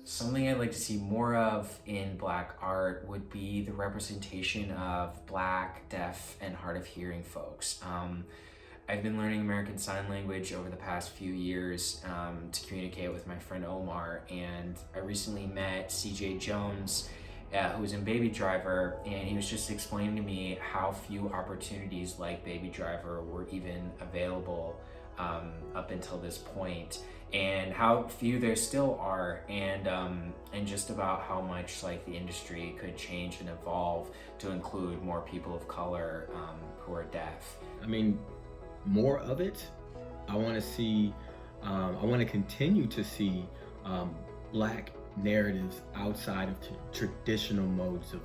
Something I'd like to see more of in Black art would be the representation of Black, deaf, and hard of hearing folks. I've been learning American Sign Language over the past few years to communicate with my friend Omar, and I recently met CJ Jones, who was in Baby Driver, and he was just explaining to me how few opportunities like Baby Driver were even available up until this point, and how few there still are, and just about how much like the industry could change and evolve to include more people of color who are deaf. I mean, more of it. I want to see, I want to continue to see Black narratives outside of traditional modes of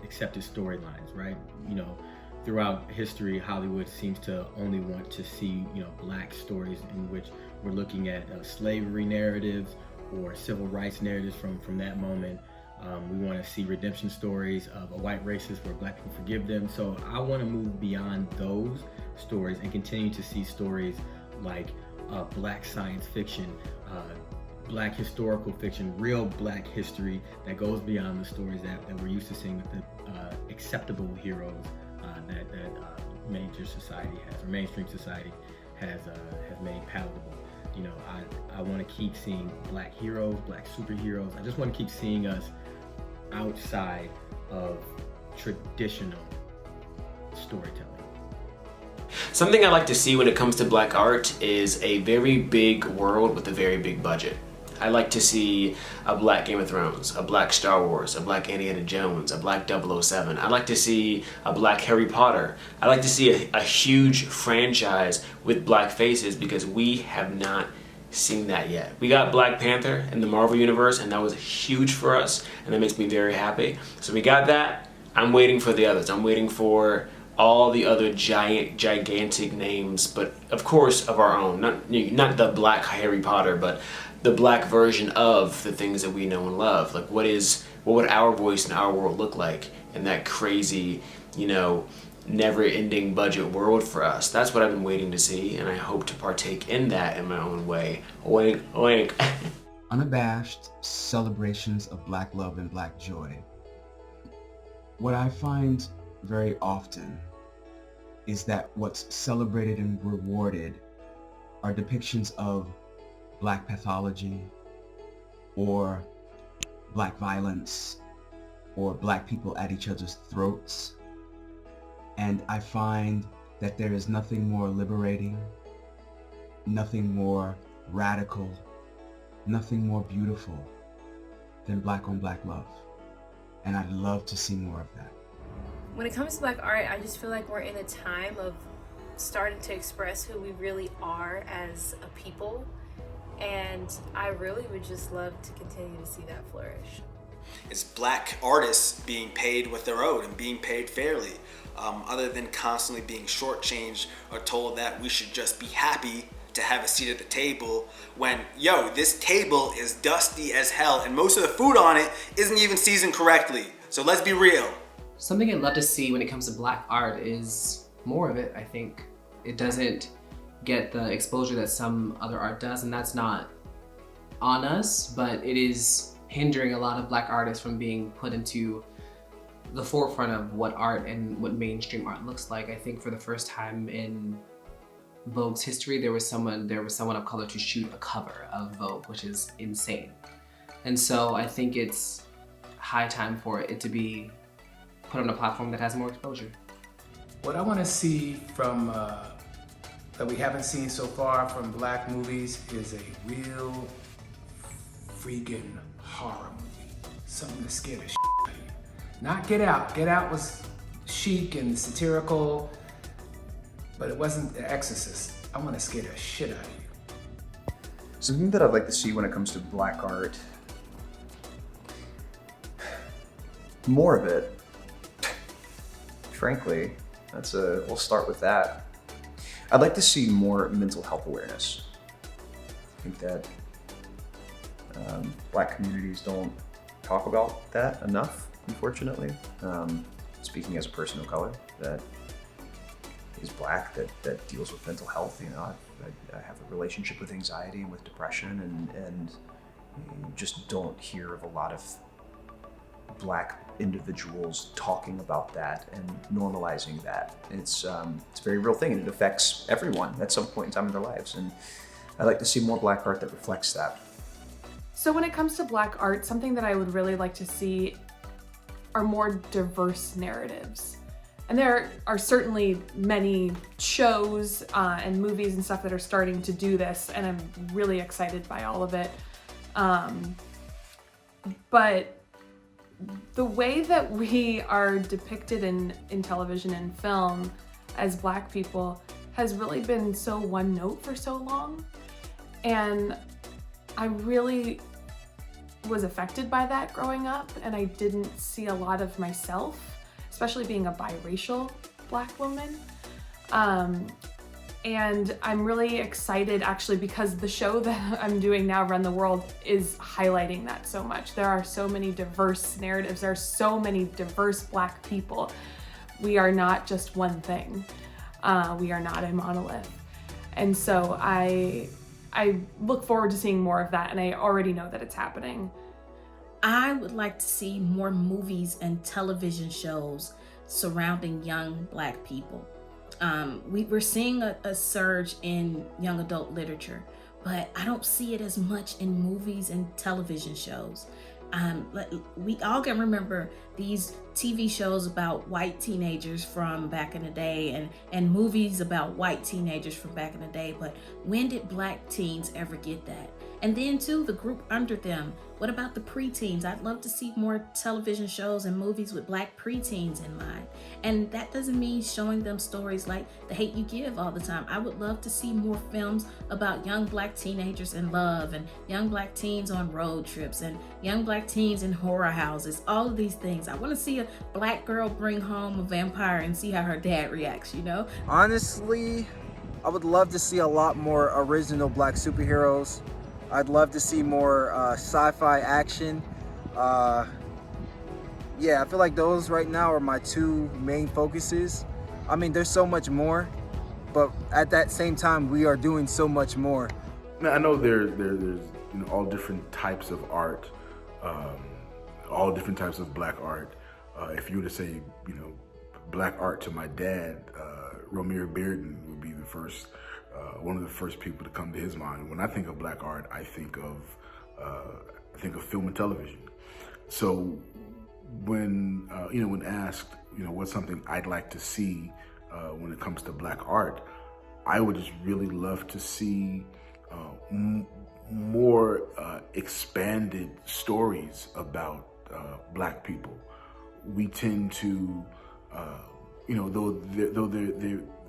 accepted storylines, right? You know, throughout history, Hollywood seems to only want to see, you know, Black stories in which we're looking at slavery narratives or civil rights narratives from that moment. We want to see redemption stories of a white racist where Black people forgive them. So I want to move beyond those stories and continue to see stories like Black science fiction, Black historical fiction, real Black history that goes beyond the stories that we're used to seeing with the acceptable heroes that major society has, or mainstream society has made palatable. You know, I want to keep seeing Black heroes, Black superheroes. I just want to keep seeing us outside of traditional storytelling. Something I like to see when it comes to Black art is a very big world with a very big budget. I like to see a Black Game of Thrones, a Black Star Wars, a Black Indiana Jones, a Black 007. I like to see a Black Harry Potter. I like to see a huge franchise with Black faces, because we have not seen that yet. We got Black Panther in the Marvel Universe, and that was huge for us, and that makes me very happy. So we got that. I'm waiting for the others. I'm waiting for all the other gigantic names, but of course of our own. Not the Black Harry Potter, but the Black version of the things that we know and love. Like what would our voice and our world look like in that crazy, you know, never-ending budget world for us? That's what I've been waiting to see, and I hope to partake in that in my own way. Wink, wink. Unabashed celebrations of Black love and Black joy. What I find very often is that what's celebrated and rewarded are depictions of Black pathology, or Black violence, or Black people at each other's throats. And I find that there is nothing more liberating, nothing more radical, nothing more beautiful than Black on Black love. And I'd love to see more of that. When it comes to Black art, I just feel like we're in a time of starting to express who we really are as a people. And I really would just love to continue to see that flourish. It's Black artists being paid what they're owed and being paid fairly, other than constantly being shortchanged or told that we should just be happy to have a seat at the table when, yo, this table is dusty as hell and most of the food on it isn't even seasoned correctly. So let's be real. Something I'd love to see when it comes to Black art is more of it, I think. It doesn't get the exposure that some other art does, and that's not on us, but it is hindering a lot of Black artists from being put into the forefront of what art and what mainstream art looks like. I think for the first time in Vogue's history, there was someone of color to shoot a cover of Vogue, which is insane. And so I think it's high time for it to be put on a platform that has more exposure. What I want to see from that we haven't seen so far from Black movies is a real freaking horror movie. Something to scare the shit out of you. Not Get Out. Get Out was chic and satirical, but it wasn't The Exorcist. I want to scare the shit out of you. Something that I'd like to see when it comes to Black art, more of it. Frankly, we'll start with that. I'd like to see more mental health awareness. I think that Black communities don't talk about that enough, unfortunately. Speaking as a person of color, that is Black that deals with mental health. You know, I have a relationship with anxiety and with depression, and you just don't hear of a lot of Black individuals talking about that and normalizing that. It's a very real thing, and it affects everyone at some point in time in their lives. And I'd like to see more Black art that reflects that. So when it comes to Black art, something that I would really like to see are more diverse narratives. And there are certainly many shows and movies and stuff that are starting to do this, and I'm really excited by all of it. But the way that we are depicted in television and film as Black people has really been so one note for so long. And I really was affected by that growing up, and I didn't see a lot of myself, especially being a biracial Black woman. And I'm really excited actually because the show that I'm doing now, Run the World, is highlighting that so much. There are so many diverse narratives. There are so many diverse Black people. We are not just one thing. We are not a monolith. And so I look forward to seeing more of that, and I already know that it's happening. I would like to see more movies and television shows surrounding young Black people. We're seeing a surge in young adult literature, but I don't see it as much in movies and television shows. We all can remember these TV shows about white teenagers from back in the day and movies about white teenagers from back in the day, but when did Black teens ever get that? And then too, the group under them. What about the preteens? I'd love to see more television shows and movies with Black preteens in mind. And that doesn't mean showing them stories like The Hate U Give all the time. I would love to see more films about young Black teenagers in love, and young Black teens on road trips, and young Black teens in horror houses, all of these things. I want to see a Black girl bring home a vampire and see how her dad reacts, you know? Honestly, I would love to see a lot more original Black superheroes. I'd love to see more sci-fi action. Yeah, I feel like those right now are my two main focuses. I mean, there's so much more, but at that same time, we are doing so much more. Now, I know there's all different types of art, all different types of Black art. If you were to say, Black art to my dad, Romare Bearden would be the first. One of the first people to come to his mind. When I think of Black art, I think of film and television. So when asked, what's something I'd like to see when it comes to Black art, I would just really love to see more expanded stories about Black people. We tend to, though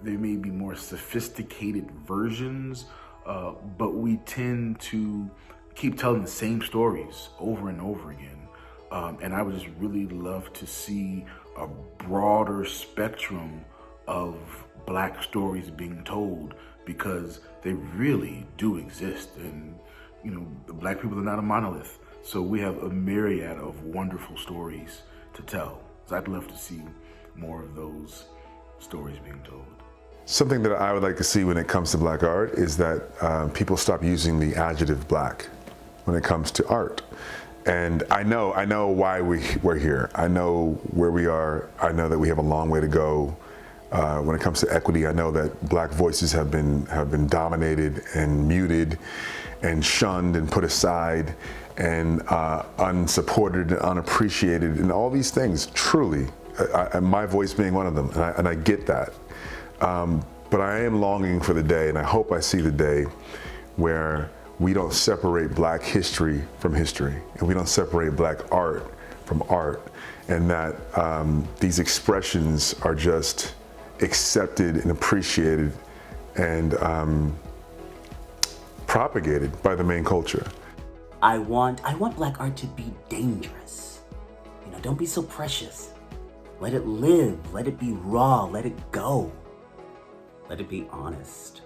there may be more sophisticated versions, but we tend to keep telling the same stories over and over again. And I would just really love to see a broader spectrum of Black stories being told, because they really do exist. And, the Black people are not a monolith. So we have a myriad of wonderful stories to tell. So I'd love to see more of those stories being told. Something that I would like to see when it comes to Black art is that people stop using the adjective Black when it comes to art. And I know why we're here. I know where we are. I know that we have a long way to go when it comes to equity. I know that Black voices have been dominated and muted and shunned and put aside and unsupported and unappreciated and all these things, truly. My voice being one of them, and I get that. But I am longing for the day, and I hope I see the day where we don't separate Black history from history, and we don't separate Black art from art, and that these expressions are just accepted and appreciated and propagated by the main culture. I want Black art to be dangerous. Don't be so precious. Let it live, let it be raw, let it go. Let it be honest.